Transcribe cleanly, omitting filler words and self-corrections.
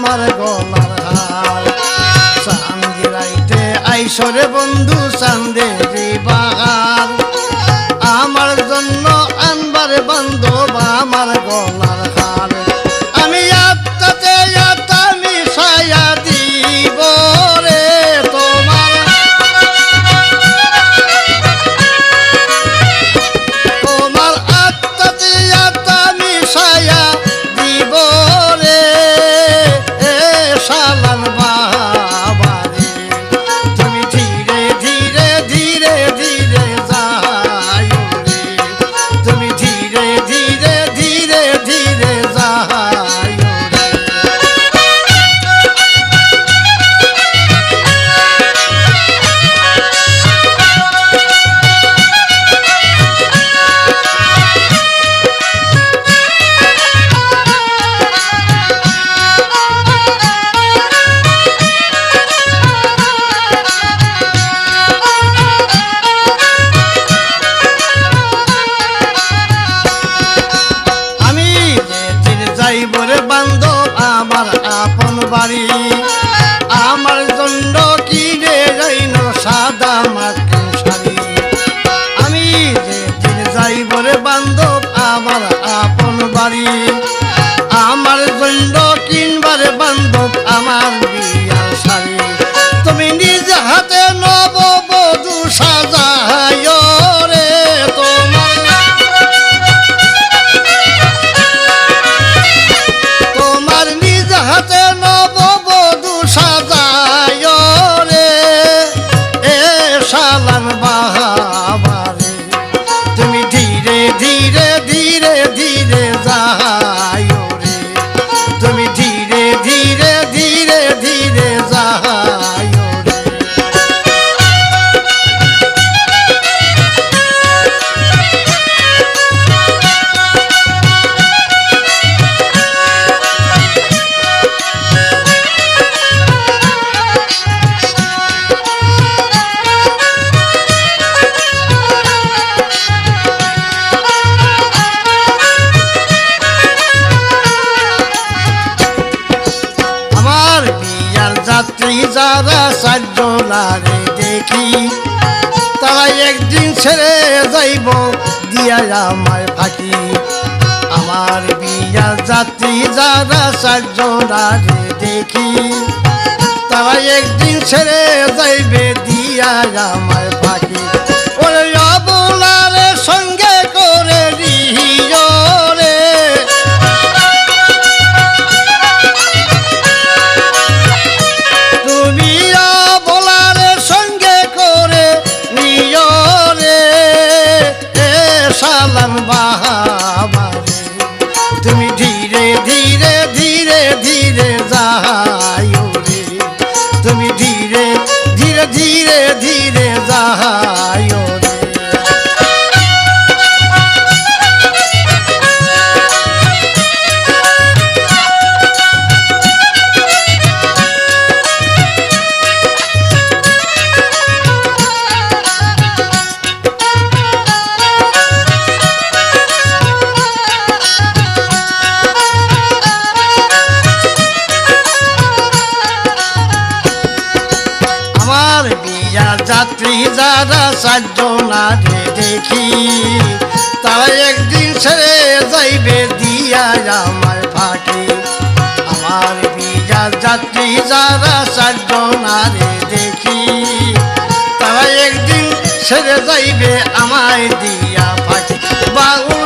আমার গলার হার। চাঁদি রাইতে আইসরে বন্ধু চাঁদের বাহার, আমার জন্য আনবার বান্ধব আমার গলার হার। আমি আত্মাতে আত্মা মিশাইয়া দিব রে তোমার, তোমার আত্মাতে আত্মা মিশাইয়া দিব রে শালার বাবা রে। তুমি ধীরে ধীরে ধীরে ধীরে যাই রে, তুমি ধীরে ধীরে ধীরে ধীরে যাই রে। আমি যেদিন যাইব রে বান্ধব আমার আপন বাড়ি, আমার জন্য কিনে যাইন সাদা মাটির শাড়ি। আমি যেদিন যাইব রে বান্ধব আমার আপন বাড়ি, আমার জন্য কিনবারে বান্ধব আমার বিয়ার শাড়ি। তুমি নিজ হাতে নববধূ সাজায় রে তোমার, তোমার নিজ হাতে নববধূ সাজায় রে শালার বাবা রে। তুমি ধীরে ধীরে ধীরে ধীরে যাই রে, তুমি ধীরে ধীরে ধীরে ধীরে যাই রে। আমার বিয়ার যাত্রী যারা চারজনারে দেখি, তারা একদিন ছেড়ে যাইব দিয়া আমায় ফাঁকি। আমার বিয়ার যাত্রী যারা চারজনারে দেখি, তারা একদিন ছেড়ে যাইবে দিয়া আমায় ফাঁকি। ওরে অবলারে সঙ্গে করে দিও রে, তুমি বলারে সঙ্গে করে নিও রে শালার বাবা রে। তুমি ধীরে ধীরে ধীরে ধীরে যাই রে, তুমি ধীরে ধীরে ধীরে ধীরে যাই রে। আমার বিয়ার যাত্রী যারা চারজনারে দেখি, তারা একদিন ছেড়ে যাইবে দিয়া আমায় ফাঁকি। আমার বিয়ার যাত্রী যারা চারজনারে দেখি, তারা একদিন ছেড়ে যাইবে আমায় দিয়া ফাঁকি। বাউল